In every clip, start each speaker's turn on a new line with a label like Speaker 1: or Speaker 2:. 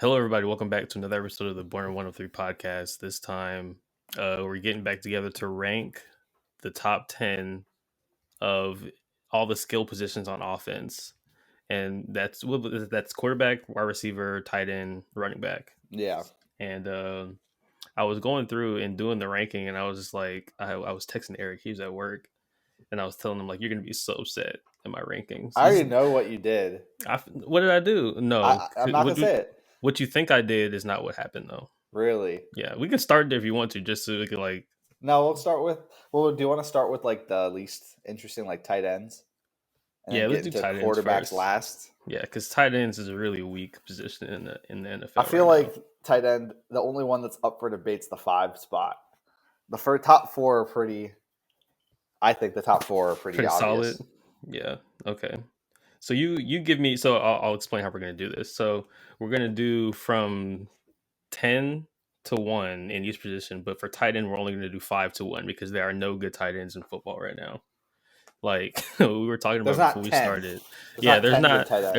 Speaker 1: Hello, everybody. Welcome back to another episode of the Born 103 podcast. This time, we're getting back together to rank the top 10 of all the skill positions on offense. And that's quarterback, wide receiver, tight end, running back.
Speaker 2: Yeah.
Speaker 1: And I was going through and doing the ranking, and I was just like, I was texting Eric. He was at work, and I was telling him, like, you're going to be so upset at my rankings.
Speaker 2: I already know what you did.
Speaker 1: What did I do? No.
Speaker 2: I'm not going to say it.
Speaker 1: What you think I did is not what happened, though.
Speaker 2: Really?
Speaker 1: Yeah, we can start there if you want to, just so we can like.
Speaker 2: No, we'll start with. Well, do you want to start with like the least interesting, like tight ends? And
Speaker 1: Yeah,
Speaker 2: then
Speaker 1: let's
Speaker 2: get
Speaker 1: do
Speaker 2: into
Speaker 1: tight ends
Speaker 2: quarterbacks
Speaker 1: first.
Speaker 2: Last.
Speaker 1: Yeah, because tight ends is a really weak position in the NFL.
Speaker 2: I feel
Speaker 1: right
Speaker 2: like tight end, the only one that's up for debate's the 5 spot. The first top 4 are pretty. I think the top 4 are pretty obvious.
Speaker 1: solid. Yeah. Okay. So you give me. So I'll explain how we're gonna do this. So we're gonna do from 10 to 1 in each position, but for tight end we're only gonna do 5 to 1 because there are no good tight ends in football right now. Like we were talking about before we started. There's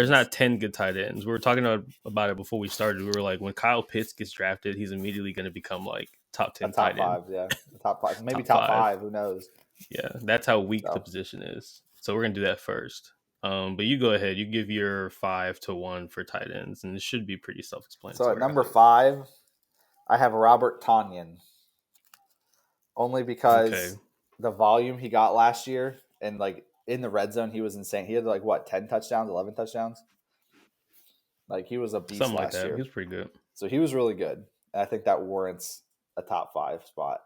Speaker 1: not 10 good tight ends. We were talking about it before we started. We were like, when Kyle Pitts gets drafted, he's immediately going to become like top 10
Speaker 2: top
Speaker 1: tight
Speaker 2: 5,
Speaker 1: end.
Speaker 2: yeah, top 5, maybe top 5. Who knows?
Speaker 1: Yeah, that's how weak the position is. So we're gonna do that first. But you go ahead. You give your 5 to 1 for tight ends, and it should be pretty self-explanatory.
Speaker 2: So at number 5, I have Robert Tonyan. Only because the volume he got last year, and like in the red zone, he was insane. He had like 10 touchdowns, 11 touchdowns. Like he was a beast
Speaker 1: Something
Speaker 2: last
Speaker 1: like that.
Speaker 2: year.
Speaker 1: He was pretty good.
Speaker 2: So he was really good. And I think that warrants a top 5 spot.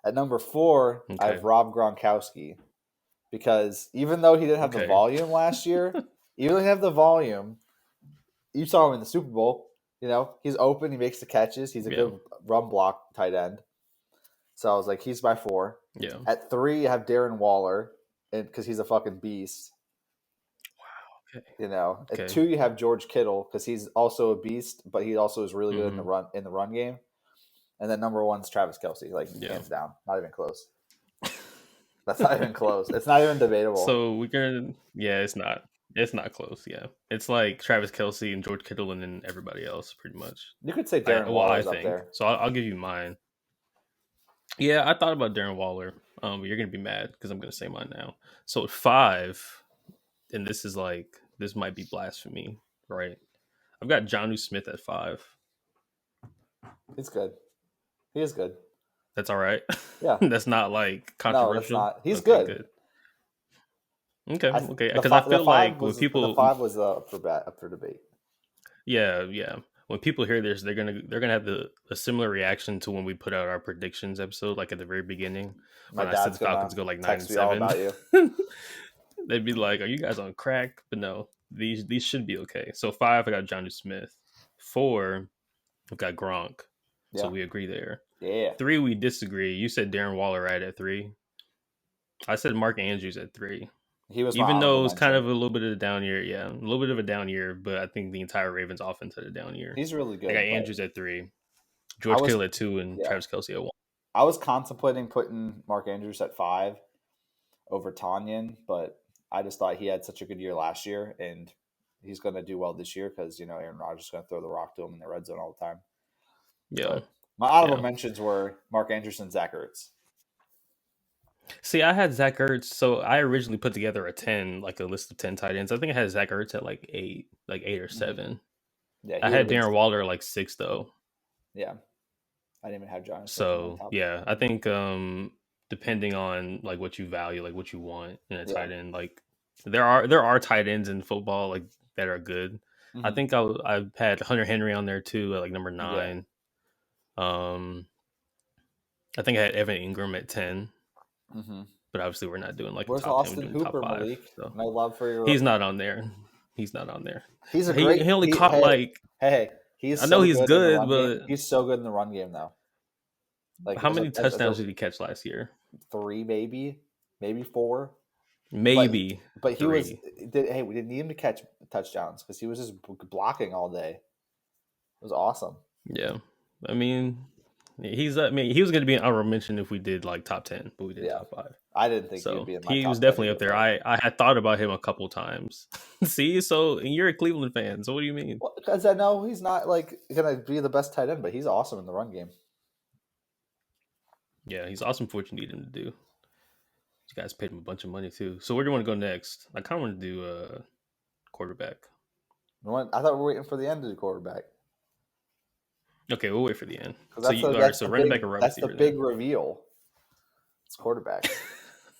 Speaker 2: At number 4, I have Rob Gronkowski. Because even though he didn't have the volume last year, even though he didn't have the volume, you saw him in the Super Bowl. You know, he's open, he makes the catches, he's a good run block tight end. So I was like, he's by 4.
Speaker 1: Yeah.
Speaker 2: At 3, you have Darren Waller, because he's a fucking beast.
Speaker 1: Wow. Okay.
Speaker 2: You know, at 2, you have George Kittle, because he's also a beast, but he also is really good in the run game. And then number 1 is Travis Kelce, like hands down, not even close. That's not even close. It's not even debatable.
Speaker 1: So we're gonna, it's not. It's not close. Yeah, it's like Travis Kelce and George Kittle, and then everybody else, pretty much.
Speaker 2: You could say Darren Waller's up there.
Speaker 1: So I'll give you mine. Yeah, I thought about Darren Waller, but you're gonna be mad because I'm gonna say mine now. So at 5, and this might be blasphemy, right? I've got Jonnu Smith at 5.
Speaker 2: He's good. He is good.
Speaker 1: That's all right.
Speaker 2: Yeah,
Speaker 1: that's not like controversial.
Speaker 2: No, that's not. He's good.
Speaker 1: Okay. Because I feel like when people,
Speaker 2: the 5 was up for debate.
Speaker 1: Yeah. When people hear this, they're gonna have a similar reaction to when we put out our predictions episode, like at the very beginning. When I said the Falcons go like 9-7, they'd be like, "Are you guys on crack?" But no, these should be okay. So 5, I got Jonnu Smith. 4, I've got Gronk. Yeah. So we agree there.
Speaker 2: Yeah.
Speaker 1: 3, we disagree. You said Darren Waller right at 3. I said Mark Andrews at 3.
Speaker 2: He was,
Speaker 1: even though it was kind of a little bit of a down year. Yeah, a little bit of a down year, but I think the entire Ravens offense had a down year.
Speaker 2: He's really good.
Speaker 1: I got Andrews at 3, George Kittle at 2, and Travis Kelce at 1.
Speaker 2: I was contemplating putting Mark Andrews at 5 over Tonyan, but I just thought he had such a good year last year, and he's going to do well this year because, you know, Aaron Rodgers is going to throw the rock to him in the red zone all the time.
Speaker 1: Yeah.
Speaker 2: But my honorable mentions were Mark Andrews and Zach Ertz.
Speaker 1: See, I had Zach Ertz, so I originally put together a list of 10 tight ends. I think I had Zach Ertz at like 8 or 7.
Speaker 2: Yeah,
Speaker 1: I had Darren Waller like 6 though.
Speaker 2: Yeah, I didn't even have John.
Speaker 1: So yeah, I think depending on like what you value, like what you want in a tight end, like there are tight ends in football like that are good. Mm-hmm. I think I had Hunter Henry on there too at like number 9. Yeah. I think I had Evan Ingram at 10. Mm-hmm. But obviously, we're not doing like
Speaker 2: where's
Speaker 1: the top
Speaker 2: Austin
Speaker 1: 10, we're doing
Speaker 2: Hooper,
Speaker 1: top 5.
Speaker 2: Malik?
Speaker 1: So.
Speaker 2: My love for your.
Speaker 1: He's not on there. He's not on there.
Speaker 2: He's a great.
Speaker 1: He only caught like.
Speaker 2: Hey, he's.
Speaker 1: I know he's good, but
Speaker 2: he's so good in the run game though.
Speaker 1: Like how many touchdowns did he catch last year?
Speaker 2: 3, maybe 4.
Speaker 1: Maybe.
Speaker 2: But he was. We didn't need him to catch touchdowns because he was just blocking all day. It was awesome.
Speaker 1: Yeah, I mean, he was going to be an honorable mention if we did like top 10, but we did top 5.
Speaker 2: I didn't think he would
Speaker 1: So
Speaker 2: be in my
Speaker 1: he was
Speaker 2: top 10
Speaker 1: definitely up
Speaker 2: either.
Speaker 1: there. I had thought about him a couple times. See, so and you're a Cleveland fan, so what do you mean?
Speaker 2: Because I know he's not like gonna be the best tight end, but he's awesome in the run game.
Speaker 1: Yeah, he's awesome for what you need him to do. You guys paid him a bunch of money too. So where do you want to go next? I kind of want to do quarterback.
Speaker 2: I thought we were waiting for the end of the quarterback.
Speaker 1: Okay, we'll wait for the end.
Speaker 2: So
Speaker 1: running back or wide receiver.
Speaker 2: That's the big reveal. It's quarterback.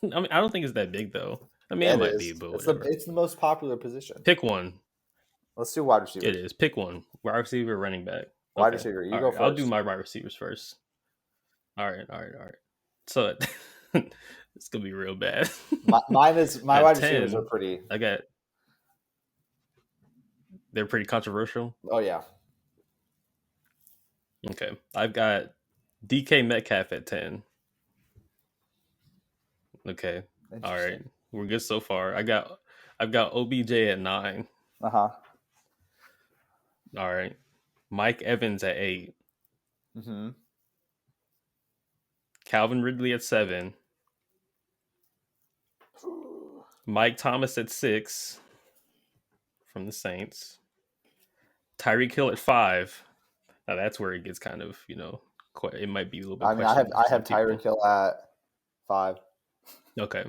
Speaker 1: I mean, I don't think it's that big though. I mean,
Speaker 2: Yeah,
Speaker 1: it might be, but
Speaker 2: it's the most popular position.
Speaker 1: Pick one.
Speaker 2: Let's do wide receiver.
Speaker 1: It is. Pick one. Wide receiver, running back.
Speaker 2: Wide receiver. You go first.
Speaker 1: I'll do my wide receivers first. All right. So it's gonna be real bad.
Speaker 2: my wide receivers are pretty.
Speaker 1: They're pretty controversial.
Speaker 2: Oh yeah.
Speaker 1: Okay, I've got DK Metcalf at 10. Okay, all right, we're good so far. I've got OBJ at 9.
Speaker 2: All
Speaker 1: right, Mike Evans at 8. Calvin Ridley at 7. Mike Thomas at 6 from the Saints. Tyreek Hill at 5. Now that's where it gets kind of, it might be a little bit.
Speaker 2: I mean, I have Tyreek Hill at 5.
Speaker 1: Okay,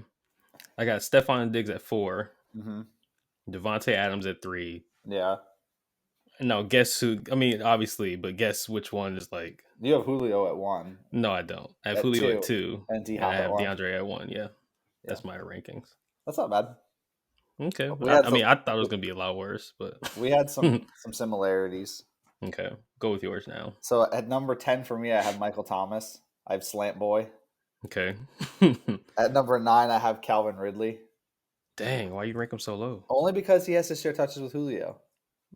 Speaker 1: I got Stephon Diggs at 4. Devontae Adams at 3.
Speaker 2: Yeah.
Speaker 1: No, guess who? I mean, obviously, but guess which one is like.
Speaker 2: You have Julio at 1.
Speaker 1: No, I don't. I have Julio at 2.
Speaker 2: And
Speaker 1: I have DeAndre at 1. Yeah. That's my rankings.
Speaker 2: That's not bad.
Speaker 1: Okay. I thought it was going to be a lot worse, but.
Speaker 2: We had some similarities.
Speaker 1: Okay. Go with yours now.
Speaker 2: So at number 10 for me, I have Michael Thomas. I have Slant Boy.
Speaker 1: Okay.
Speaker 2: At number 9, I have Calvin Ridley.
Speaker 1: Dang, why you rank him so low?
Speaker 2: Only because he has to share touches with Julio.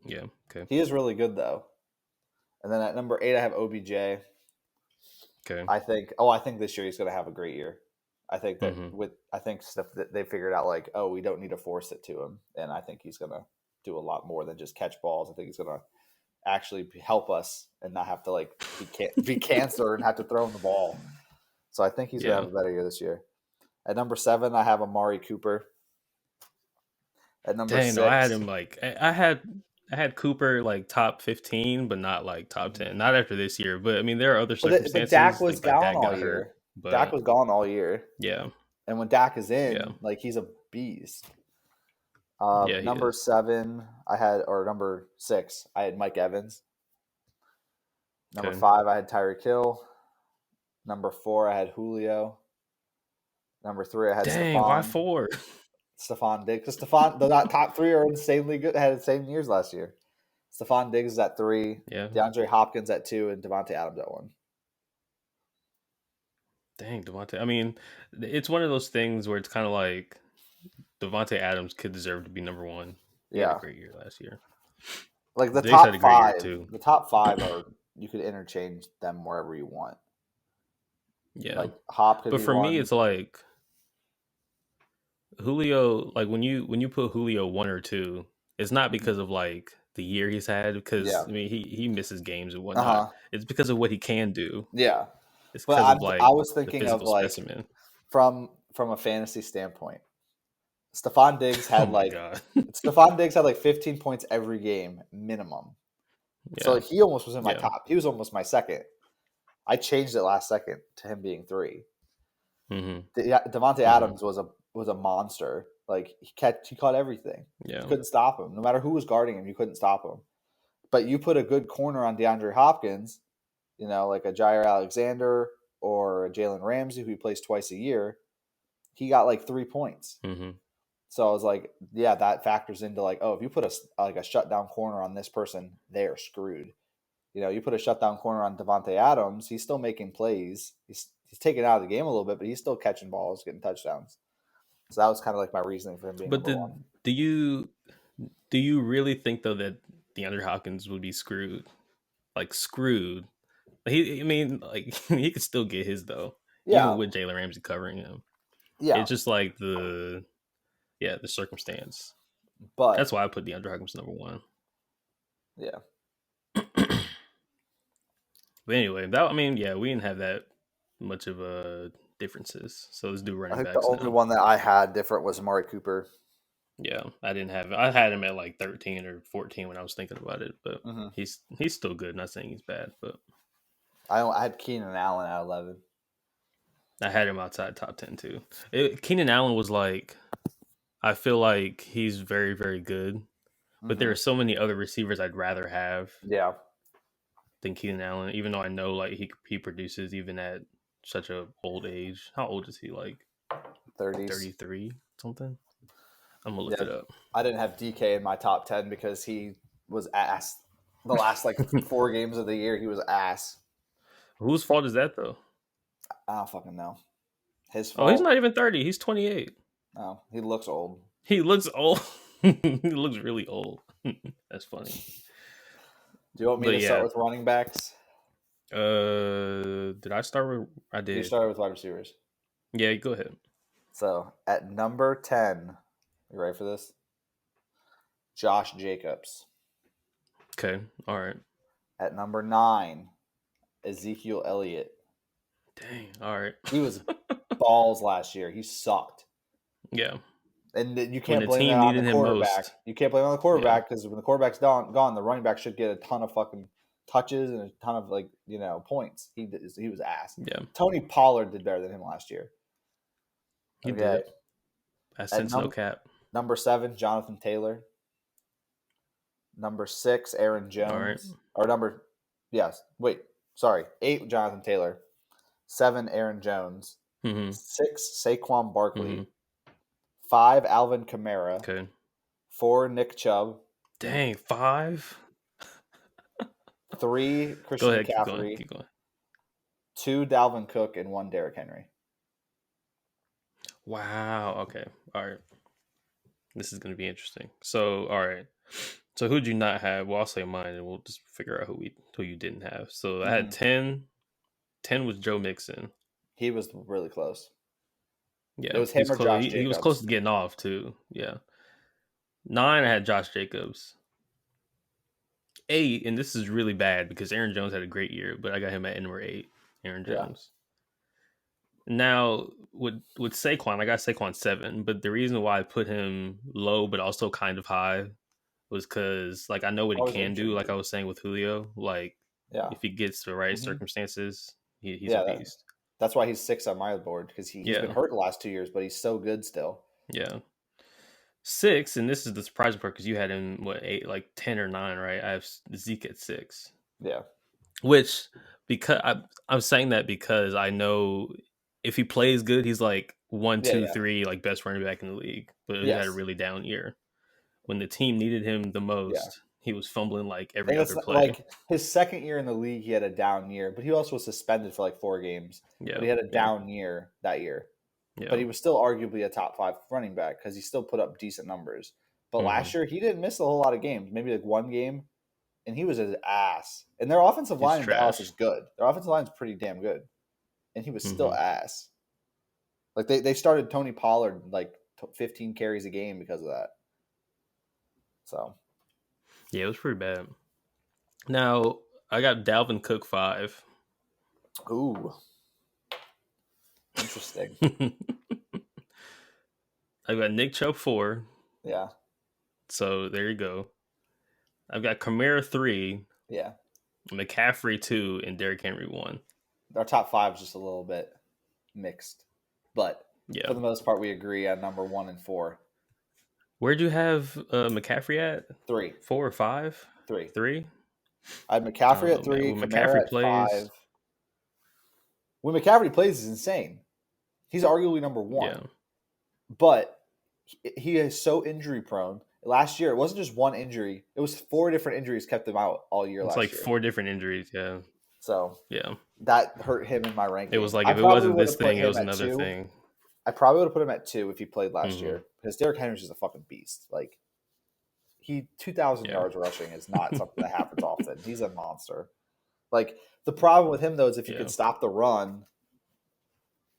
Speaker 1: Yeah, okay.
Speaker 2: He is really good, though. And then at number 8, I have OBJ.
Speaker 1: Okay.
Speaker 2: I think this year he's going to have a great year. I think that I think stuff that they figured out, like, oh, we don't need to force it to him. And I think he's going to do a lot more than just catch balls. I think he's going to actually help us and not have to, like, be cancer and have to throw him the ball. So I think he's going to have a better year this year. At number 7, I have Amari Cooper. At number 6,
Speaker 1: no, I had him like I had Cooper like top 15, but not like top 10. Not after this year, but I mean there are other circumstances.
Speaker 2: But Dak was gone all year. Dak was gone all year.
Speaker 1: Yeah.
Speaker 2: And when Dak is in, like he's a beast. Number 7, number 6, I had Mike Evans. Number 5, I had Tyreek Hill. Number 4, I had Julio. Number 3, I had Stephon.
Speaker 1: Why 4?
Speaker 2: Stephon Diggs. Because the top 3 are insanely good. Had the same years last year. Stephon Diggs is at 3.
Speaker 1: Yeah.
Speaker 2: DeAndre Hopkins at 2, and Devontae Adams at 1.
Speaker 1: Dang, Devontae. I mean, it's one of those things where it's kind of like Devontae Adams could deserve to be number 1. He had a great year last year.
Speaker 2: Like the top 5. The top 5 are you could interchange them wherever you want.
Speaker 1: Yeah.
Speaker 2: Like Hop could
Speaker 1: But
Speaker 2: be
Speaker 1: for
Speaker 2: 1.
Speaker 1: me, it's like Julio, like when you put Julio 1 or 2, it's not because of like the year he's had, because I mean he misses games and whatnot. It's because of what he can do.
Speaker 2: Yeah,
Speaker 1: it's because of like
Speaker 2: I was thinking of like
Speaker 1: specimen.
Speaker 2: from a fantasy standpoint. Stephon Diggs had Stephon Diggs had like 15 points every game minimum. Yeah. So he almost was in my top. He was almost my second. I changed it last second to him being 3. Devontae Adams was a monster. Like he caught everything. Yeah. You couldn't stop him. No matter who was guarding him, you couldn't stop him. But you put a good corner on DeAndre Hopkins, like a Jair Alexander or a Jalen Ramsey, who he plays twice a year, he got like 3 points. So I was like, yeah, that factors into like, oh, if you put a shutdown corner on this person, they are screwed. You put a shutdown corner on Devontae Adams, he's still making plays. He's taken out of the game a little bit, but he's still catching balls, getting touchdowns. So that was kind of like my reasoning for him being number 1.
Speaker 1: Do you really think though that DeAndre Hopkins would be screwed? Like screwed? He could still get his though. Yeah. Even with Jalen Ramsey covering him. Yeah. It's just like the circumstance. But that's why I put DeAndre Hopkins number 1.
Speaker 2: Yeah.
Speaker 1: But anyway, we didn't have that much of a differences. So let's do running
Speaker 2: I think the
Speaker 1: backs
Speaker 2: only
Speaker 1: now.
Speaker 2: one that I had different was Amari Cooper.
Speaker 1: Yeah, I didn't have. I had him at like 13 or 14 when I was thinking about it, but he's still good. Not saying he's bad, but
Speaker 2: I had Keenan Allen at 11.
Speaker 1: I had him outside top 10 too. Keenan Allen was like, I feel like he's very, very good, but there are so many other receivers I'd rather have.
Speaker 2: Yeah.
Speaker 1: Than Keenan Allen, even though I know like he produces even at such a old age. How old is he? Like
Speaker 2: 30s,
Speaker 1: 33 something. I'm gonna look it up.
Speaker 2: I didn't have DK in my top 10 because he was ass. The last like 4 games of the year, he was ass.
Speaker 1: Whose fault is that though?
Speaker 2: I don't fucking know. His fault.
Speaker 1: Oh, he's not even 30. He's 28.
Speaker 2: Oh, he looks old.
Speaker 1: He looks old. He looks really old. That's funny.
Speaker 2: Do you want me to start with running backs?
Speaker 1: Did I start with? I did.
Speaker 2: You started with wide receivers.
Speaker 1: Yeah, go ahead.
Speaker 2: So at number 10, you ready for this? Josh Jacobs.
Speaker 1: Okay, all right.
Speaker 2: At number 9, Ezekiel Elliott.
Speaker 1: Dang, all right.
Speaker 2: He was balls last year. He sucked.
Speaker 1: Yeah.
Speaker 2: And you can't blame that on the quarterback. You can't blame it on the quarterback because when the quarterback's gone, the running back should get a ton of fucking touches and a ton of points. He was ass.
Speaker 1: Yeah.
Speaker 2: Tony Pollard did better than him last year.
Speaker 1: He did. I sense no cap.
Speaker 2: Number 7, Jonathan Taylor. Number 6, Aaron Jones. All right. 8, Jonathan Taylor. 7, Aaron Jones. 6, Saquon Barkley. 5, Alvin Kamara.
Speaker 1: Okay.
Speaker 2: 4, Nick Chubb.
Speaker 1: Dang, 5?
Speaker 2: 3, Christian McCaffrey.
Speaker 1: Keep going.
Speaker 2: 2, Dalvin Cook, and 1, Derrick Henry.
Speaker 1: Wow. Okay. All right. This is going to be interesting. So, all right. So, who'd you not have? Well, I'll say mine, and we'll just figure out who you didn't have. So, I had 10. 10 was Joe Mixon.
Speaker 2: He was really close.
Speaker 1: Yeah,
Speaker 2: it was him or Josh Jacobs.
Speaker 1: He was close to getting off too. Yeah. 9, I had Josh Jacobs. 8, and this is really bad because Aaron Jones had a great year, but I got him at number 8. Aaron Jones. Yeah. Now with Saquon, I got Saquon 7, but the reason why I put him low but also kind of high was because like I know what he can do. Like I was saying with Julio, like if he gets the right circumstances, he's a beast.
Speaker 2: That's why he's 6 on my board because he's been hurt the last 2 years, but he's so good still.
Speaker 1: Yeah. 6, and this is the surprising part because you had him 8, like 10 or 9, right? I have Zeke at 6.
Speaker 2: Yeah.
Speaker 1: Which because I'm saying that because I know if he plays good, he's like 1, 2, 3, like best running back in the league. But he had a really down year. When the team needed him the most, he was fumbling like every other play.
Speaker 2: Like his second year in the league, he had a down year, but he also was suspended for like 4 games. Yeah, but he had a down year that year. Yeah. But he was still arguably a top 5 running back because he still put up decent numbers. But last year, he didn't miss a whole lot of games, maybe like 1 game, and he was his ass. And their offensive line in Dallas is good. Their offensive line is pretty damn good. And he was still ass. Like they started Tony Pollard like 15 carries a game because of that. So.
Speaker 1: Yeah, it was pretty bad. Now, I got Dalvin Cook 5.
Speaker 2: Ooh. Interesting.
Speaker 1: I've got Nick Chubb 4.
Speaker 2: Yeah.
Speaker 1: So, there you go. I've got Kamara 3.
Speaker 2: Yeah.
Speaker 1: McCaffrey 2, and Derrick Henry 1.
Speaker 2: Our top 5 is just a little bit mixed. But for the most part, we agree on number 1 and 4.
Speaker 1: Where'd you have McCaffrey at?
Speaker 2: 3.
Speaker 1: 4 or 5?
Speaker 2: 3.
Speaker 1: 3?
Speaker 2: I had McCaffrey at 3.
Speaker 1: When McCaffrey plays,
Speaker 2: 5. When McCaffrey plays, is insane. He's arguably number 1. Yeah. But he is so injury prone. Last year, it wasn't just 1 injury. It was 4 different injuries kept him out all year last year.
Speaker 1: It's like 4 different injuries, yeah.
Speaker 2: So that hurt him in my ranking.
Speaker 1: It was like if it wasn't this thing, it was another thing.
Speaker 2: I probably would have put him at 2 if he played last year because Derrick Henry's just a fucking beast. Like 2,000 yards rushing is not something that happens often. He's a monster. Like the problem with him though is if you can stop the run,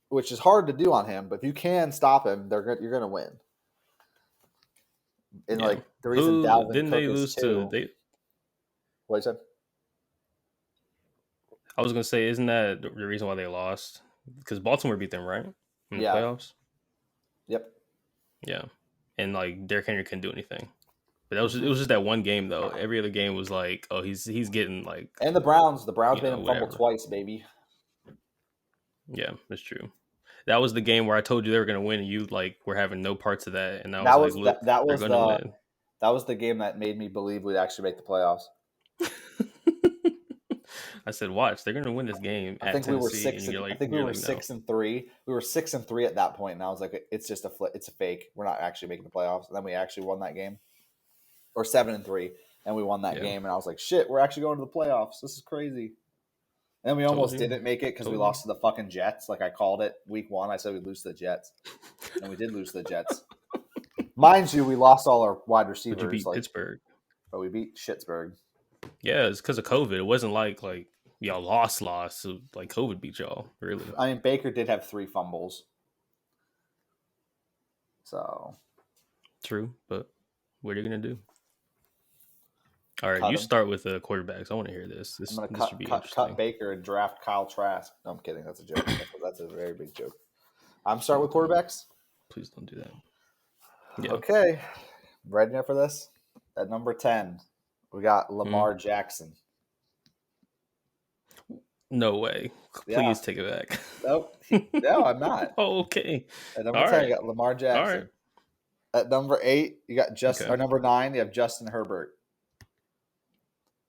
Speaker 2: which is hard to do on him, but if you can stop him, you're gonna win. And like the reason Dalvin
Speaker 1: didn't
Speaker 2: Cook
Speaker 1: they lose to?
Speaker 2: What you said?
Speaker 1: I was gonna say, isn't that the reason why they lost? because Baltimore beat them, right? In the
Speaker 2: Yeah.
Speaker 1: playoffs.
Speaker 2: Yep.
Speaker 1: Yeah, and like Derrick Henry couldn't do anything. But it was just that one game though. Every other game was like, oh, he's getting like.
Speaker 2: And the Browns made him fumble
Speaker 1: whatever.
Speaker 2: twice, baby.
Speaker 1: Yeah, that's true. That was the game where I told you they were going to win, and you like were having no parts of that. And I was like, look, they're going to win.
Speaker 2: That was the game that made me believe we'd actually make the playoffs.
Speaker 1: I said, watch, they're going to win this game. I think we were 6.
Speaker 2: I think we were 6-3. We were 6-3 at that point, and I was like, it's just it's a fake. We're not actually making the playoffs. And then we actually won that game, or 7-3, and we won that game. And I was like, shit, we're actually going to the playoffs. This is crazy. And then we almost didn't make it because we lost to the fucking Jets. Like I called it week 1. I said we'd lose to the Jets, and we did lose to the Jets. Mind you, we lost all our wide receivers.
Speaker 1: But you beat Pittsburgh.
Speaker 2: But we beat Schittsburg.
Speaker 1: Yeah, it's because of COVID. It wasn't like y'all lost. So like COVID beat y'all, really.
Speaker 2: I mean, Baker did have 3 fumbles. So.
Speaker 1: True, but what are you going to do? All right, you start with the quarterbacks. I want to hear this.
Speaker 2: I'm going to cut Baker and draft Kyle Trask. No, I'm kidding. That's a joke. That's a very big joke. I'm starting with quarterbacks.
Speaker 1: Please don't do that. Yeah.
Speaker 2: Okay. Ready for this? At number 10, we got Lamar Jackson.
Speaker 1: No way. Please take it back.
Speaker 2: Nope. No, I'm not.
Speaker 1: Oh, okay.
Speaker 2: At number 10, you got Lamar Jackson. All right. At number 8, you got or number 9, you have Justin Herbert.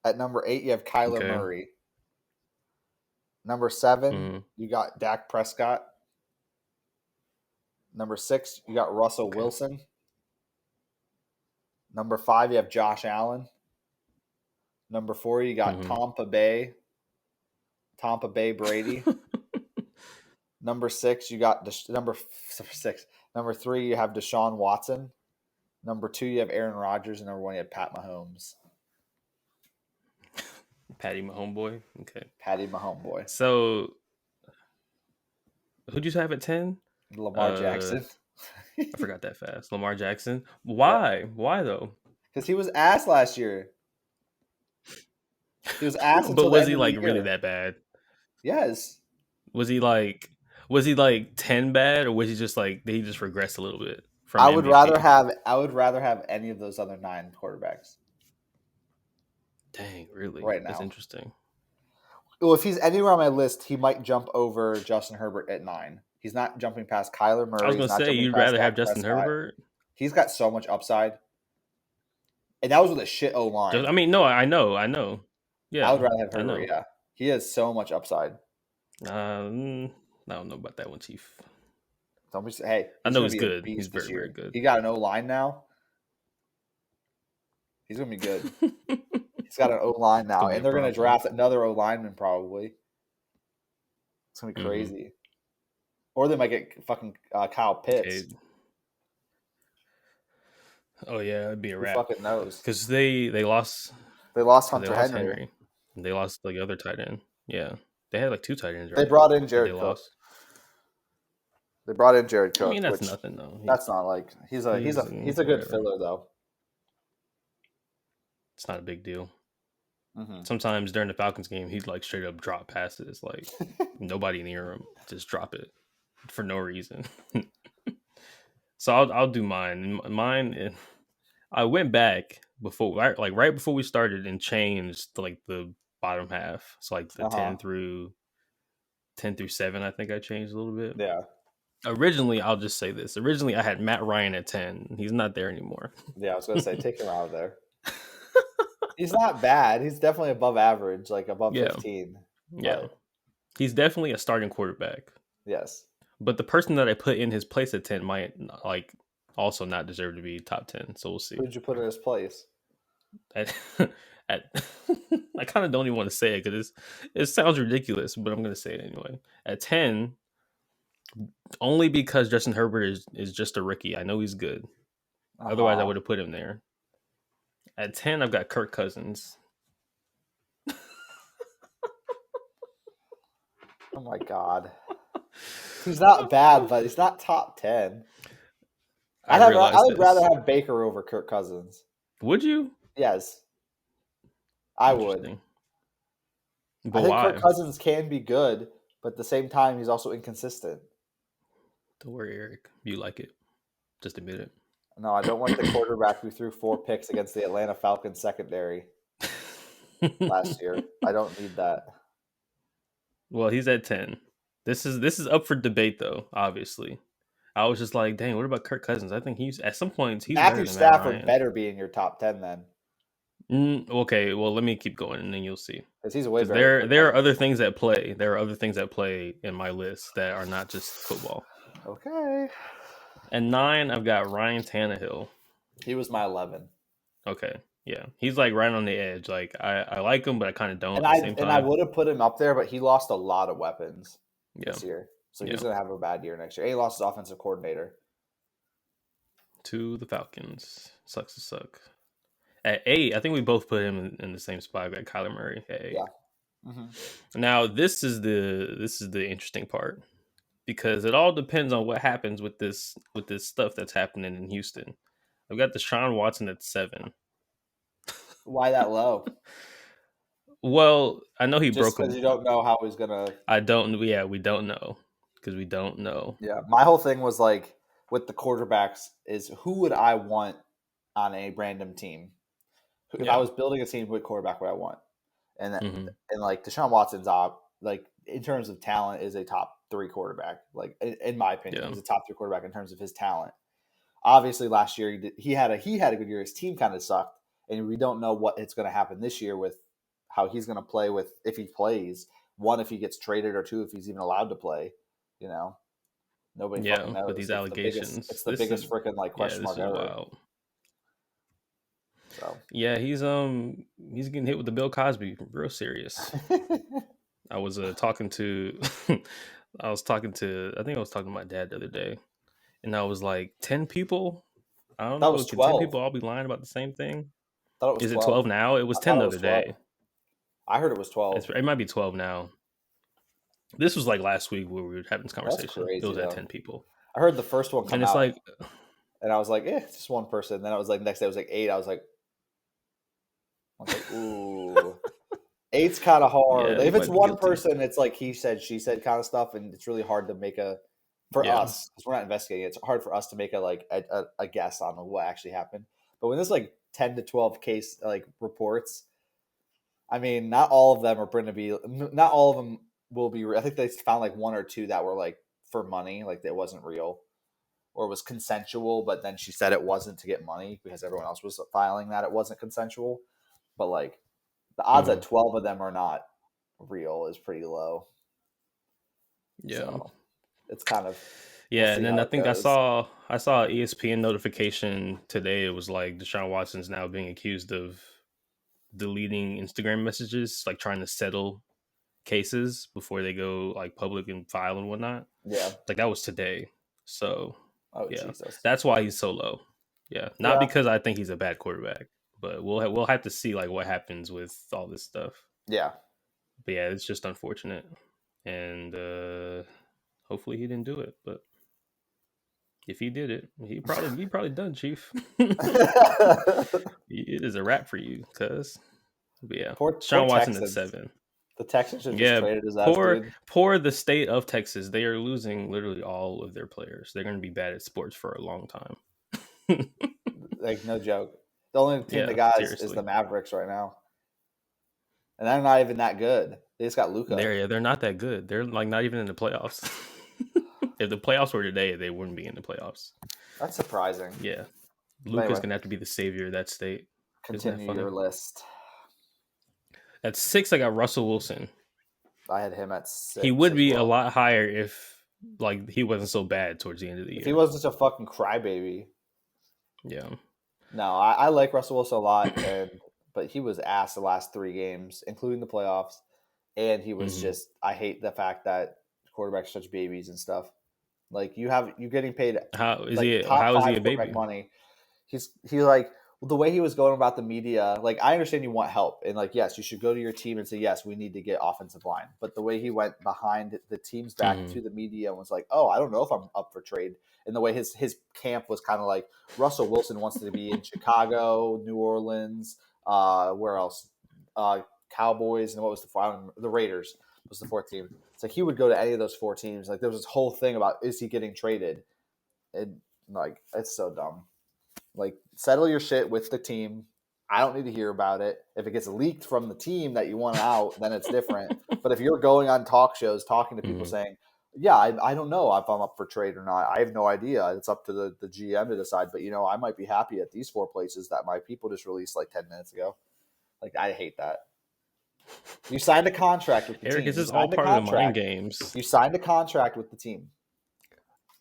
Speaker 2: At number 8, you have Kyler Murray. Number 7, you got Dak Prescott. Number 6, you got Russell Wilson. Number 5, you have Josh Allen. Number 4, you got Tampa Bay Brady. Number 6, you got number 3, you have Deshaun Watson. Number 2, you have Aaron Rodgers, and number 1, you have Pat Mahomes.
Speaker 1: Patty Mahomeboy. Okay.
Speaker 2: Patty Mahomeboy.
Speaker 1: So, who'd you have at 10?
Speaker 2: Lamar Jackson.
Speaker 1: I forgot that fast. Lamar Jackson. Why? Yeah. Why though?
Speaker 2: Because he was ass last year. He was ass.
Speaker 1: But was he like really that bad?
Speaker 2: Yes.
Speaker 1: Was he like 10 bad, or was he just like did he just regress a little bit? From
Speaker 2: I would rather have any of those other 9 quarterbacks.
Speaker 1: Dang, really?
Speaker 2: Right now.
Speaker 1: That's interesting.
Speaker 2: Well, if he's anywhere on my list, he might jump over Justin Herbert at 9. He's not jumping past Kyler Murray.
Speaker 1: I was going to say, you'd rather have Justin Herbert?
Speaker 2: He's got so much upside. And that was with a shit O-line.
Speaker 1: I mean, no, I know. Yeah,
Speaker 2: I would rather have Herbert, yeah. He has so much upside.
Speaker 1: I don't know about that one, Chief.
Speaker 2: Hey,
Speaker 1: I know he's good. He's very, very good.
Speaker 2: He got an O-line now. He's going to be good. He's got an O-line now. And they're going to draft another O-lineman probably. It's going to be crazy. Or they might get fucking Kyle Pitts. Okay.
Speaker 1: Oh, yeah, it'd be a wrap.
Speaker 2: Who fucking knows?
Speaker 1: Because they lost...
Speaker 2: They lost Hunter Henry.
Speaker 1: They lost the other tight end. Yeah. They had like 2 tight ends, right?
Speaker 2: They brought in Jared Cook. They brought in Jared Cook.
Speaker 1: I mean, that's nothing, though.
Speaker 2: That's not like... He's a good filler, though.
Speaker 1: It's not a big deal. Sometimes during the Falcons game, he'd like straight up drop passes, like nobody near him, just drop it for no reason. So I'll do mine. Mine, I went back right before we started and changed like the bottom half. So like the 10 through 7, I think I changed a little bit.
Speaker 2: Yeah.
Speaker 1: Originally, I'll just say this. Originally, I had Matt Ryan at 10. He's not there anymore.
Speaker 2: Yeah, I was gonna say take him out of there. He's not bad. He's definitely above average, like above 15.
Speaker 1: Yeah. But... He's definitely a starting quarterback.
Speaker 2: Yes.
Speaker 1: But the person that I put in his place at 10 might like also not deserve to be top 10. So we'll see.
Speaker 2: Who'd you put in his place?
Speaker 1: I kind of don't even want to say it because it sounds ridiculous, but I'm going to say it anyway. At 10, only because Justin Herbert is just a rookie. I know he's good. Otherwise, I would have put him there. At 10, I've got Kirk Cousins.
Speaker 2: Oh my God. He's not bad, but he's not top 10. I would rather have Baker over Kirk Cousins.
Speaker 1: Would you?
Speaker 2: Yes. I would.
Speaker 1: But
Speaker 2: I think Kirk Cousins can be good, But at the same time, he's also inconsistent.
Speaker 1: Don't worry, Eric. You like it. Just admit it.
Speaker 2: No, I don't like the quarterback who threw 4 picks against the Atlanta Falcons secondary last year. I don't need that.
Speaker 1: Well, he's at 10. This is up for debate, though. Obviously, I was just like, dang, what about Kirk Cousins? I think he's at some points he's
Speaker 2: Matthew
Speaker 1: better than Matt
Speaker 2: Stafford
Speaker 1: Ryan.
Speaker 2: better be in your top 10 then.
Speaker 1: Okay, well, let me keep going, and then you'll see.
Speaker 2: Because he's way better.
Speaker 1: There are other things at play. There are other things at play in my list that are not just football.
Speaker 2: Okay.
Speaker 1: And 9, I've got Ryan Tannehill.
Speaker 2: He was my 11.
Speaker 1: Okay, yeah, he's like right on the edge. Like I like him, but I kind of don't.
Speaker 2: And I would have put him up there, but he lost a lot of weapons this year, so he's going to have a bad year next year. And he lost his offensive coordinator
Speaker 1: to the Falcons. Sucks to suck. At 8, I think we both put him in the same spot. We got Kyler Murray at 8.
Speaker 2: Yeah. Mm-hmm.
Speaker 1: Now this is the interesting part, because it all depends on what happens with this stuff that's happening in Houston. I've got Deshaun Watson at 7.
Speaker 2: Why that low?
Speaker 1: Well, I know he
Speaker 2: just
Speaker 1: broke.
Speaker 2: Because you don't know how he's gonna.
Speaker 1: I don't. Yeah, we don't know because we don't know.
Speaker 2: Yeah, my whole thing was like with the quarterbacks is who would I want on a random team? If I was building a team, what quarterback would I want? And then, and like Deshaun Watson's like in terms of talent is a top 3 quarterback. Like in my opinion, he's a top 3 quarterback in terms of his talent. Obviously, last year he had a good year. His team kind of sucked, and we don't know what it's going to happen this year with how he's going to play with if he plays. 1, if he gets traded, or 2, if he's even allowed to play. You know, nobody fucking knows.
Speaker 1: With these allegations,
Speaker 2: it's the biggest freaking like question mark ever. Wild. So
Speaker 1: yeah, he's getting hit with the Bill Cosby, real serious. I was talking to I think I was talking to my dad the other day, and I was like, 10 people. I don't know. Can 10 people all be lying about the same thing?
Speaker 2: Thought it was
Speaker 1: Is
Speaker 2: 12.
Speaker 1: It 12 now? It was 10 the other day.
Speaker 2: I heard it was 12.
Speaker 1: It might be 12 now. This was like last week where we were having this conversation. Crazy, it was at 10 people.
Speaker 2: I heard the first one come
Speaker 1: and it's
Speaker 2: out,
Speaker 1: like,
Speaker 2: and I was like, it's just one person. Then I was like, next day it was like 8. I was like, ooh. 8's kind of hard. If it's one person, it's like he said, she said kind of stuff, and it's really hard to make us, because we're not investigating. It's hard for us to make a guess on what actually happened. But when there's like 10 to 12 case like reports, I mean, not all of them will be. I think they found like 1 or 2 that were like for money, like it wasn't real, or it was consensual. But then she said it wasn't to get money because everyone else was filing that it wasn't consensual. But like the odds that 12 of them are not real is pretty low.
Speaker 1: Yeah, so
Speaker 2: it's kind of
Speaker 1: and then I think goes. I saw an ESPN notification today. It was like Deshaun Watson's now being accused of deleting Instagram messages, like trying to settle cases before they go like public and file and whatnot.
Speaker 2: Yeah,
Speaker 1: like that was today. So
Speaker 2: Jesus.
Speaker 1: That's why he's so low. Yeah, not because I think he's a bad quarterback, but we'll have to see like what happens with all this stuff.
Speaker 2: Yeah,
Speaker 1: but yeah, it's just unfortunate, and hopefully he didn't do it. But if he did it, he probably done, Chief. It is a wrap for you, cuz. But yeah, Deshaun Watson at 7.
Speaker 2: The Texans should just traded his ass.
Speaker 1: Poor the state of Texas. They are losing literally all of their players. They're going to be bad at sports for a long time.
Speaker 2: Like no joke. The only team that got is the Mavericks right now, and they're not even that good. They just got Luka.
Speaker 1: They're not that good. They're like not even in the playoffs. If the playoffs were today, they wouldn't be in the playoffs.
Speaker 2: That's surprising.
Speaker 1: Yeah, Luka's gonna have to be the savior of that state.
Speaker 2: Continue your list.
Speaker 1: At 6, I got Russell Wilson.
Speaker 2: I had him at 6.
Speaker 1: He would be a lot higher if like he wasn't so bad towards the end of the year.
Speaker 2: If he wasn't such a fucking crybaby.
Speaker 1: Yeah.
Speaker 2: No, I like Russell Wilson a lot, but he was ass the last 3 games, including the playoffs, and he was just. I hate the fact that quarterbacks are such babies and stuff. Like you're getting paid.
Speaker 1: How is he a baby?
Speaker 2: Money. He like the way he was going about the media. Like I understand you want help, and like yes, you should go to your team and say yes, we need to get offensive line. But the way he went behind the team's back to the media and was like, oh, I don't know if I'm up for trade. And the way his camp was kind of like Russell Wilson wants to be in Chicago, New Orleans, where else? Cowboys, and what was the Raiders. was the fourth team. It's like he would go to any of those 4 teams. Like there was this whole thing about is he getting traded, and like it's so dumb. Like settle your shit with the team. I don't need to hear about it. If it gets leaked from the team that you want out, then it's different. But if you're going on talk shows talking to people saying, yeah, I don't know if I'm up for trade or not. I have no idea. It's up to the GM to decide. But, I might be happy at these 4 places that my people just released like 10 minutes ago. Like, I hate that. You signed a contract with the
Speaker 1: Erick,
Speaker 2: team.
Speaker 1: this is all part of the mind games.
Speaker 2: You signed a contract with the team.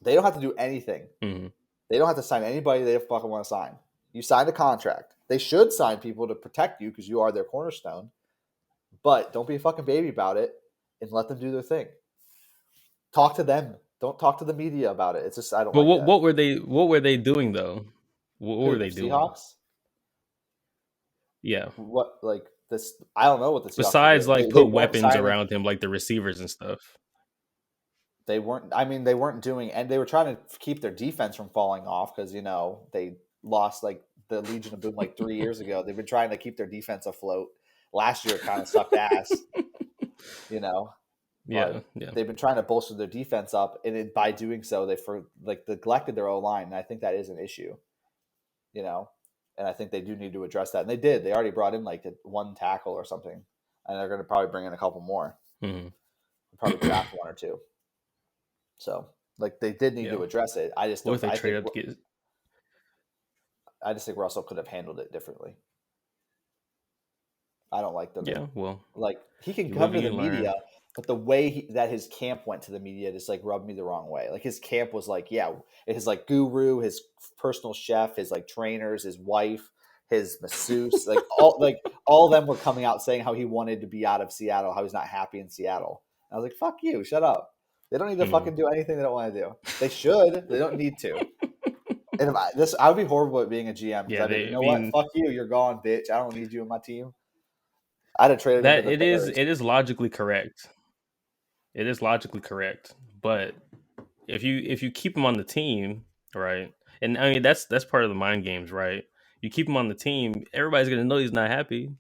Speaker 2: They don't have to do anything.
Speaker 1: Mm-hmm.
Speaker 2: They don't have to sign anybody they fucking want to sign. You signed a contract. They should sign people to protect you because you are their cornerstone. But don't be a fucking baby about it and let them do their thing. Talk to them. Don't talk to the media about it. It's just I don't.
Speaker 1: But
Speaker 2: like
Speaker 1: what were they doing though? What were they doing?
Speaker 2: Seahawks?
Speaker 1: Yeah.
Speaker 2: What like this? I don't know what the Seahawks
Speaker 1: besides like put weapons around him, like the receivers and stuff.
Speaker 2: They weren't. I mean, they weren't doing, and they were trying to keep their defense from falling off because they lost like the Legion of Boom like 3 years ago. They've been trying to keep their defense afloat. Last year, it kind of sucked ass.
Speaker 1: Yeah.
Speaker 2: They've been trying to bolster their defense up, and by doing so, they neglected their O-line, and I think that is an issue. And I think they do need to address that, and they did. They already brought in like 1 tackle or something, and they're going to probably bring in a couple more.
Speaker 1: Mm-hmm.
Speaker 2: Probably draft 1 or 2. So, like, they did need to address it. I just don't. I just think Russell could have handled it differently. I don't like them.
Speaker 1: Yeah, well,
Speaker 2: like he can come to the media, but the way that his camp went to the media just like rubbed me the wrong way. Like his camp was like, his like guru, his personal chef, his like trainers, his wife, his masseuse, like all of them were coming out saying how he wanted to be out of Seattle, how he's not happy in Seattle. And I was like, fuck you, shut up. They don't need to fucking do anything they don't want to do. They should. They don't need to. And I would be horrible at being a GM. Yeah, what? Fuck you. You're gone, bitch. I don't need you in my team. I'd have traded
Speaker 1: that. It is logically correct. It is logically correct. But if you keep him on the team, right? And I mean that's part of the mind games, right? You keep him on the team, everybody's gonna know he's not happy.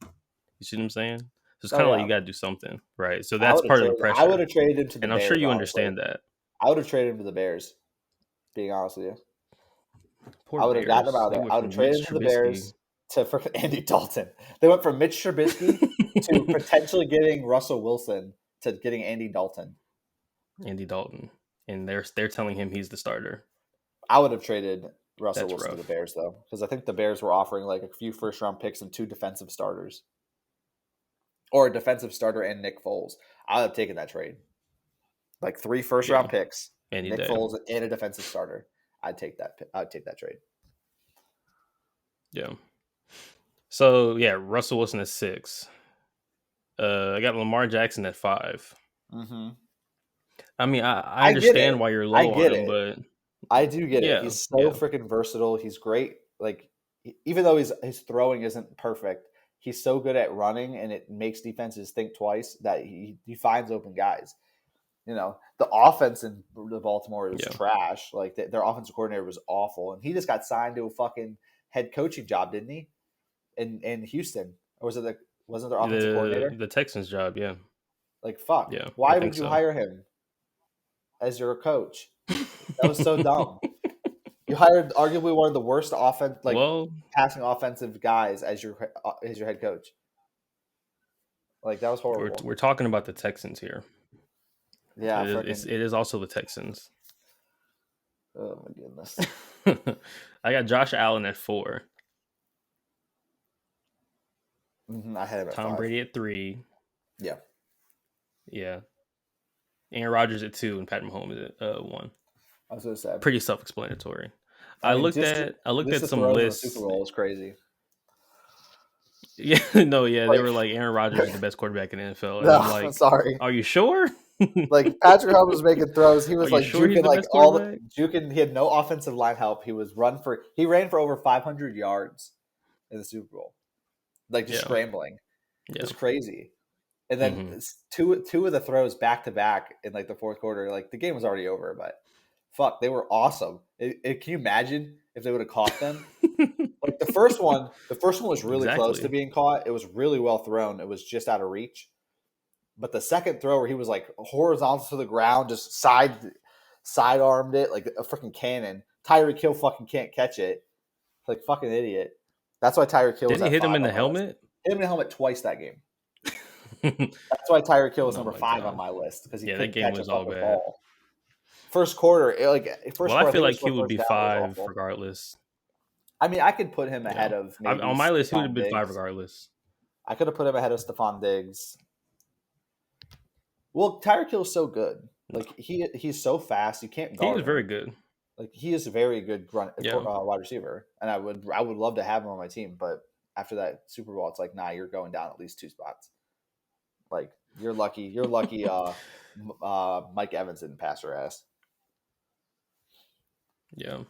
Speaker 1: You see what I'm saying? So it's kind of like you got to do something, right? So that's part of the pressure.
Speaker 2: I would have traded him to the Bears.
Speaker 1: And I'm sure you understand that.
Speaker 2: I would have traded him to the Bears, being honest with you.
Speaker 1: Poor
Speaker 2: I would have gotten him out there. I would have traded him to the Bears to freaking Andy Dalton. They went from Mitch Trubisky to potentially getting Russell Wilson to getting Andy Dalton.
Speaker 1: And they're telling him he's the starter.
Speaker 2: I would have traded Russell Wilson to the Bears, though, because I think the Bears were offering like a few first-round picks and 2 defensive starters. Or a defensive starter and Nick Foles. I would have taken that trade. Like 3 first-round picks, Nick Foles, and a defensive starter. I'd take that. I'd take that trade.
Speaker 1: Yeah. So Russell Wilson at 6. I got Lamar Jackson at 5.
Speaker 2: Mm-hmm.
Speaker 1: I mean, I understand why you're low on him, but
Speaker 2: I do get it. He's so freaking versatile. He's great. Like, even though his throwing isn't perfect, he's so good at running, and it makes defenses think twice that he finds open guys. The offense in Baltimore was trash. Like, their offensive coordinator was awful, and he just got signed to a fucking head coaching job, didn't he? In Houston, or wasn't their offensive coordinator
Speaker 1: the Texans job? Yeah.
Speaker 2: Like, fuck. Yeah. Why would you hire him as your coach? That was so dumb. You hired arguably one of the worst passing offensive guys as your head coach. Like, that was horrible.
Speaker 1: We're talking about the Texans here.
Speaker 2: Yeah,
Speaker 1: it is also the Texans.
Speaker 2: Oh my goodness.
Speaker 1: I got Josh Allen at 4.
Speaker 2: Mm-hmm. I had him at
Speaker 1: Tom
Speaker 2: 5.
Speaker 1: Brady at 3.
Speaker 2: Yeah.
Speaker 1: Yeah. Aaron Rodgers at 2 and Pat Mahomes at 1.
Speaker 2: I was so sad.
Speaker 1: Pretty self-explanatory. I looked at some lists.
Speaker 2: The Super Bowl is crazy.
Speaker 1: Yeah, no, yeah, they were like Aaron Rodgers is the best quarterback in the NFL. And I'm like,
Speaker 2: sorry.
Speaker 1: Are you sure?
Speaker 2: Like, Patrick Mahomes was making throws. He was like juking
Speaker 1: juking.
Speaker 2: He had no offensive line help. He ran for over 500 yards in the Super Bowl, like just scrambling. Yeah. It was crazy. And then two of the throws back to back in like the fourth quarter. Like, the game was already over, but fuck, they were awesome. Can you imagine if they would have caught them? Like, the first one was really close to being caught. It was really well thrown. It was just out of reach. But the second throw where he was like horizontal to the ground, just side-armed it like a freaking cannon. Tyreek Hill fucking can't catch it. Like fucking idiot. That's why Tyreek Hill was
Speaker 1: Didn't he
Speaker 2: at
Speaker 1: hit
Speaker 2: 5
Speaker 1: him in
Speaker 2: on
Speaker 1: the
Speaker 2: my list.
Speaker 1: helmet?
Speaker 2: Hit him in the helmet twice that game. That's why Tyreek Hill was
Speaker 1: Oh
Speaker 2: number
Speaker 1: my
Speaker 2: 5 on
Speaker 1: God.
Speaker 2: my list because he
Speaker 1: Yeah, that
Speaker 2: couldn't
Speaker 1: game
Speaker 2: catch a
Speaker 1: was all
Speaker 2: fucking
Speaker 1: bad.
Speaker 2: ball. First quarter,
Speaker 1: Well, I
Speaker 2: I
Speaker 1: feel
Speaker 2: think
Speaker 1: like
Speaker 2: his
Speaker 1: he would
Speaker 2: first
Speaker 1: be
Speaker 2: down was
Speaker 1: 5
Speaker 2: awful.
Speaker 1: regardless.
Speaker 2: I mean, I could put him ahead
Speaker 1: Yeah.
Speaker 2: of maybe
Speaker 1: On my list, he would
Speaker 2: Stephon
Speaker 1: have been 5
Speaker 2: Diggs.
Speaker 1: regardless.
Speaker 2: I could have put him ahead of Stephon Diggs. Well, Tyreek Hill is so good. Like he's so fast, you can't guard him.
Speaker 1: He is very good.
Speaker 2: Like he is a very good
Speaker 1: Yeah.
Speaker 2: wide receiver, and I would love to have him on my team. But after that Super Bowl, it's like, nah, you're going down at least 2 spots. Like you're lucky. Mike Evans didn't pass her ass.
Speaker 1: Yeah.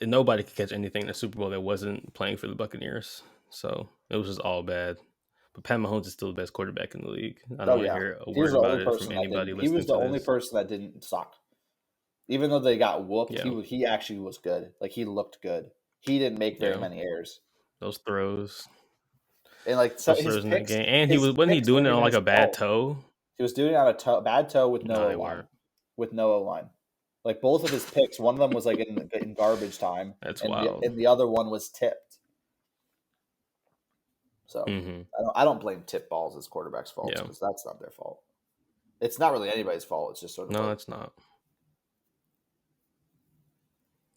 Speaker 1: And nobody could catch anything in the Super Bowl that wasn't playing for the Buccaneers. So it was just all bad. But Pat Mahomes is still the best quarterback in the league. I don't want to hear a word about it from anybody listening to this.
Speaker 2: He was the only person that didn't suck. Even though they got whooped, he actually was good. Like he looked good. He didn't make very many errors.
Speaker 1: Those throws.
Speaker 2: And like
Speaker 1: those throws in that game. And wasn't he doing it on like a bad toe?
Speaker 2: He was doing it on a bad toe with no O-line. With no O-line. Like both of his picks, one of them was like in garbage time.
Speaker 1: That's wild.
Speaker 2: And the other one was tipped. So I don't blame tip balls as quarterbacks' fault because that's not their fault. It's not really anybody's fault. It's just sort of
Speaker 1: no, it's not.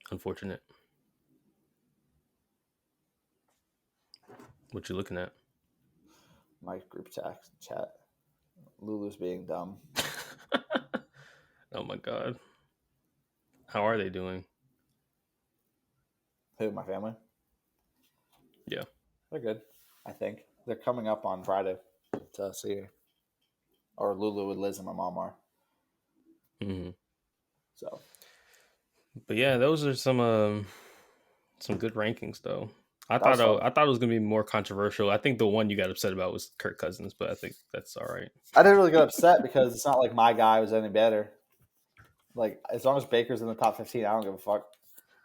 Speaker 1: Unfortunate. What you looking at?
Speaker 2: My group chat. Lulu's being dumb.
Speaker 1: Oh my God. How are they doing?
Speaker 2: Who, my family?
Speaker 1: Yeah.
Speaker 2: They're good, I think. They're coming up on Friday to see her. Or Lulu with Liz and my mom are.
Speaker 1: Mm-hmm.
Speaker 2: So.
Speaker 1: But yeah, those are some good rankings though. I thought it was gonna be more controversial. I think the one you got upset about was Kirk Cousins, but I think that's all right.
Speaker 2: I didn't really get upset because it's not like my guy was any better. Like as long as Baker's in the top 15, I don't give a fuck.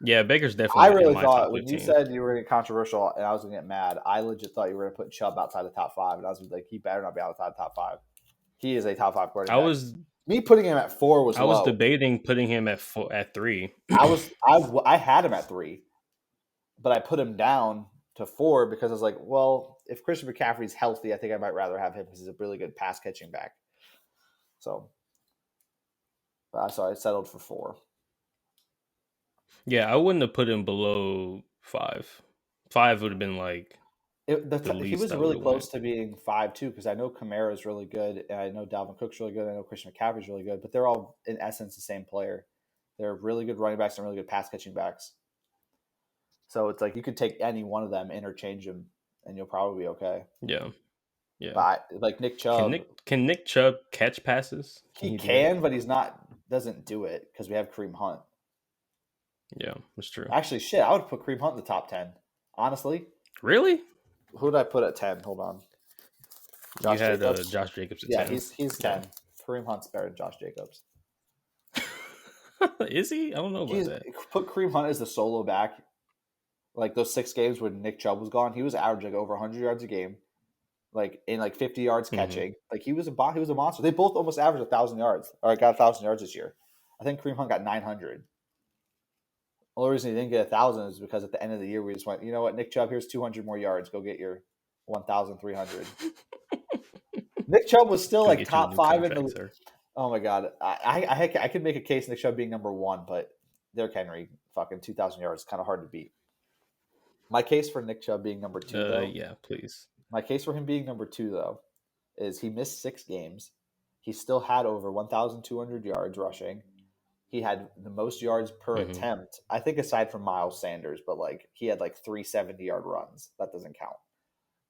Speaker 1: Yeah, Baker's definitely.
Speaker 2: I really thought when you said you were going to get controversial and I was going to get mad, I legit thought you were going to put Chubb outside the top 5, and I was like, he better not be outside the top 5. He is a top 5 quarterback. Me putting him at 4 was.
Speaker 1: I was debating putting him at 3.
Speaker 2: I had him at 3, but I put him down to 4 because I was like, well, if Christian McCaffrey's healthy, I think I might rather have him because he's a really good pass catching back. So I settled for 4.
Speaker 1: Yeah, I wouldn't have put him below 5. 5 would have been like
Speaker 2: he was really close to being 5 too, because I know Kamara is really good, and I know Dalvin Cook's really good, I know Christian McCaffrey's really good, but they're all in essence the same player. They're really good running backs and really good pass catching backs. So it's like you could take any one of them, interchange them, and you'll probably be okay.
Speaker 1: Yeah. Yeah.
Speaker 2: But like Nick Chubb.
Speaker 1: Can Nick Chubb catch passes?
Speaker 2: He can, but doesn't do it because we have Kareem Hunt.
Speaker 1: Yeah, that's true.
Speaker 2: Actually, shit, I would put Kareem Hunt in the top 10. Honestly.
Speaker 1: Really?
Speaker 2: Who did I put at 10? Hold on.
Speaker 1: Josh Jacobs at 10.
Speaker 2: Yeah, he's 10. Kareem Hunt's better than Josh Jacobs.
Speaker 1: Is he? I don't know about that.
Speaker 2: Put Kareem Hunt as the solo back. Like those 6 games when Nick Chubb was gone, he was averaging over 100 yards a game, like in like 50 yards catching. Like he was a monster. They both almost averaged 1,000 yards, or got 1,000 yards this year. I think Kareem Hunt got 900. The only reason he didn't get 1,000 is because at the end of the year we just went, you know what, Nick Chubb, here's 200 more yards. Go get your 1,300. Nick Chubb was still like top 5 in the. Sir. Oh my God, I could make a case Nick Chubb being number 1, but Derrick Henry, fucking 2,000 yards, kind of hard to beat. My case for Nick Chubb being number 2, though.
Speaker 1: Yeah, please.
Speaker 2: My case for him being number 2, though, is he missed 6 games. He still had over 1,200 yards rushing. He had the most yards per attempt, I think, aside from Miles Sanders, but like he had like 3 70-yard runs. That doesn't count.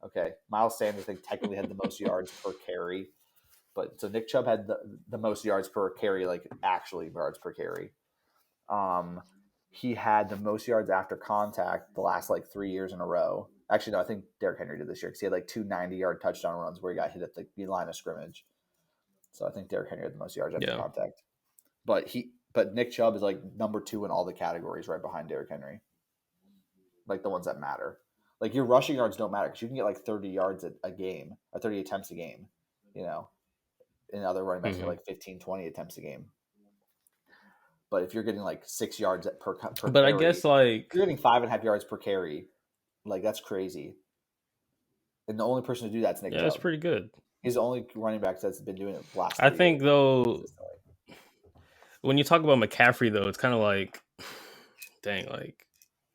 Speaker 2: Okay, Miles Sanders, I think, technically had the most yards per carry, but so Nick Chubb had the most yards per carry, like actually yards per carry. He had the most yards after contact the last like 3 years in a row. Actually, no, I think Derrick Henry did this year because he had like 2 90-yard touchdown runs where he got hit at the line of scrimmage. So I think Derrick Henry had the most yards after contact. But Nick Chubb is like number 2 in all the categories, right behind Derrick Henry. Like the ones that matter. Like your rushing yards don't matter because you can get like 30 yards a game or 30 attempts a game, you know. and other running backs get like 15, 20 attempts a game. But if you're getting like 6 yards per
Speaker 1: but
Speaker 2: carry,
Speaker 1: I guess like
Speaker 2: you're getting 5.5 yards per carry. Like that's crazy. And the only person to do that's Nick Chubb.
Speaker 1: That's pretty good.
Speaker 2: He's the only running back that's been doing it the last
Speaker 1: 3 I think years, though, when you talk about McCaffrey though, it's kind of like, dang, like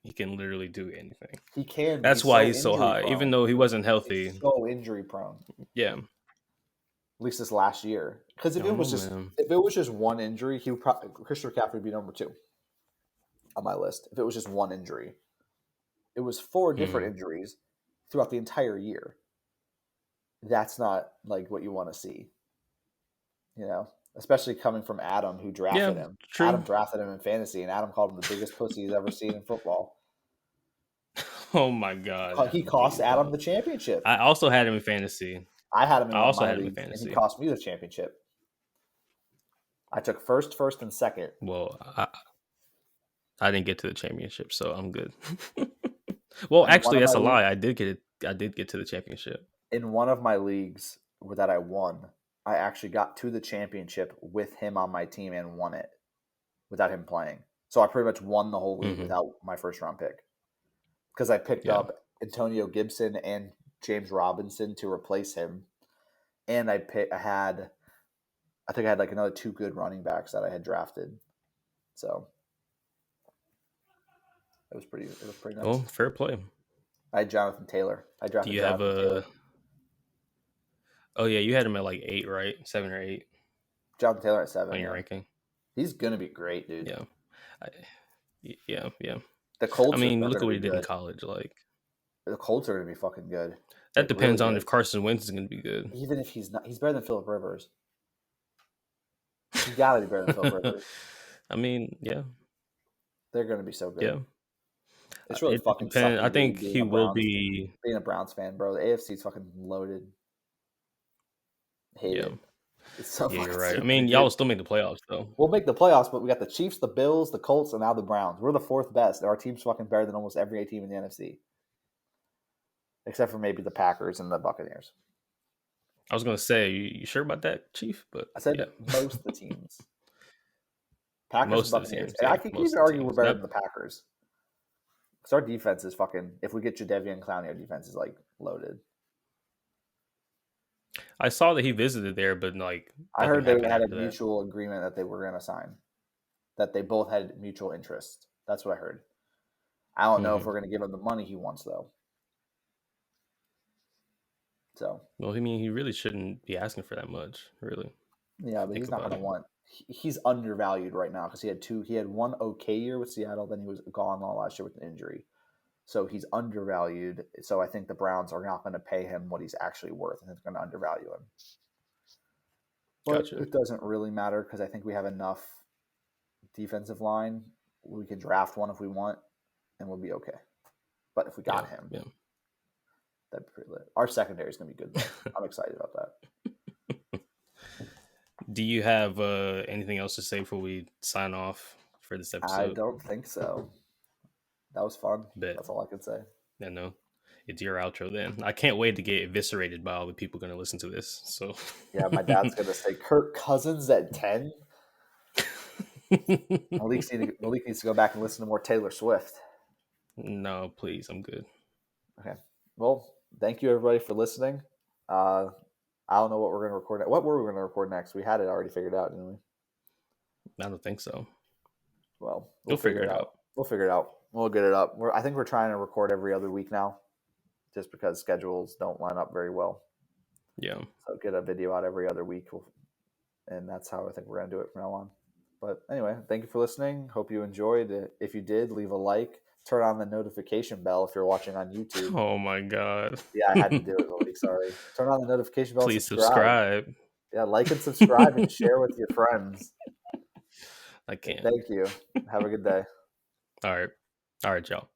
Speaker 1: he can literally do anything.
Speaker 2: He can.
Speaker 1: That's why he's so high, even though he wasn't healthy.
Speaker 2: He's so injury prone.
Speaker 1: Yeah.
Speaker 2: At least this last year, because if it was just one injury, he would Christian McCaffrey would be number 2 on my list. If it was just one injury, it was 4 different injuries throughout the entire year. That's not like what you want to see, especially coming from Adam, who drafted him. True. Adam drafted him in fantasy, and Adam called him the biggest pussy he's ever seen in football.
Speaker 1: Oh my God!
Speaker 2: He cost Adam the championship.
Speaker 1: I also had him in fantasy.
Speaker 2: I had him in fantasy, and he cost me the championship. I took first, and second.
Speaker 1: Well, I didn't get to the championship, so I'm good. Well, actually, that's a lie. I did get to the championship.
Speaker 2: In one of my leagues that I won, I actually got to the championship with him on my team and won it without him playing. So I pretty much won the whole league without my first round pick, because I picked up Antonio Gibson and James Robinson to replace him, and I think I had like another 2 good running backs that I had drafted. So it was pretty nice.
Speaker 1: Oh, fair play.
Speaker 2: I had Jonathan Taylor. I drafted.
Speaker 1: Do you have a? Taylor. Oh yeah, you had him at like 8, right? 7 or 8.
Speaker 2: Jonathan Taylor at 7
Speaker 1: on your ranking.
Speaker 2: He's gonna be great, dude.
Speaker 1: Yeah.
Speaker 2: The Colts.
Speaker 1: I mean, look at what he did in college. Like
Speaker 2: the Colts are gonna be fucking good.
Speaker 1: That depends on if Carson Wentz is gonna be good.
Speaker 2: Even if he's not, he's better than Phillip Rivers. He's gotta be better than Phillip Rivers.
Speaker 1: I mean, yeah.
Speaker 2: They're gonna be so good.
Speaker 1: Yeah.
Speaker 2: It's really fucking sucky.
Speaker 1: I think he will be
Speaker 2: being a Browns fan, bro. The AFC's fucking loaded. Hate it. It's so fucking
Speaker 1: you're right. I mean, y'all will still make the playoffs, though.
Speaker 2: We'll make the playoffs, but we got the Chiefs, the Bills, the Colts, and now the Browns. We're the 4th best. Our team's fucking better than almost every team in the NFC. Except for maybe the Packers and the Buccaneers.
Speaker 1: I was going to say, you sure about that, Chief? But
Speaker 2: I said most of the teams. Packers and Buccaneers. And I could even argue we're better than the Packers. Because our defense is fucking... If we get Jadeveon Clowney, our defense is, like, loaded.
Speaker 1: I saw that he visited there, but, like...
Speaker 2: I heard they had a mutual agreement that they were going to sign. That they both had mutual interest. That's what I heard. I don't know if we're going to give him the money he wants, though. So,
Speaker 1: well, I mean, he really shouldn't be asking for that much, really.
Speaker 2: Yeah, but he's not going to want. He's undervalued right now because he had one okay year with Seattle, then he was gone all last year with an injury. So he's undervalued. So I think the Browns are not going to pay him what he's actually worth, and it's going to undervalue him. But it doesn't really matter because I think we have enough defensive line. We can draft one if we want, and we'll be okay. But if we got him, that'd be pretty lit. Our secondary is going to be good, though. I'm excited about that.
Speaker 1: Do you have anything else to say before we sign off for this episode?
Speaker 2: I don't think so. That was fun.
Speaker 1: Bet.
Speaker 2: That's all I can say.
Speaker 1: Yeah, no. It's your outro then. I can't wait to get eviscerated by all the people going to listen to this. So
Speaker 2: yeah, my dad's going to say Kirk Cousins at 10. Malik needs to go back and listen to more Taylor Swift.
Speaker 1: No, please. I'm good.
Speaker 2: Okay. Well, thank you everybody for listening. I don't know what we're going to record. What were we going to record next? We had it already figured out, didn't we?
Speaker 1: I don't think so.
Speaker 2: Well,
Speaker 1: we'll figure it out.
Speaker 2: We'll figure it out. We'll get it up. I think we're trying to record every other week now, just because schedules don't line up very well.
Speaker 1: Yeah.
Speaker 2: So get a video out every other week, and that's how I think we're going to do it from now on. But anyway, thank you for listening. Hope you enjoyed it. If you did, leave a like. Turn on the notification bell if you're watching on YouTube.
Speaker 1: Oh my God.
Speaker 2: Yeah, I had to do it, Malik. Sorry. Turn on the notification bell.
Speaker 1: Please subscribe.
Speaker 2: Yeah, like and subscribe and share with your friends.
Speaker 1: I can't.
Speaker 2: Thank you. Have a good day.
Speaker 1: All right, y'all.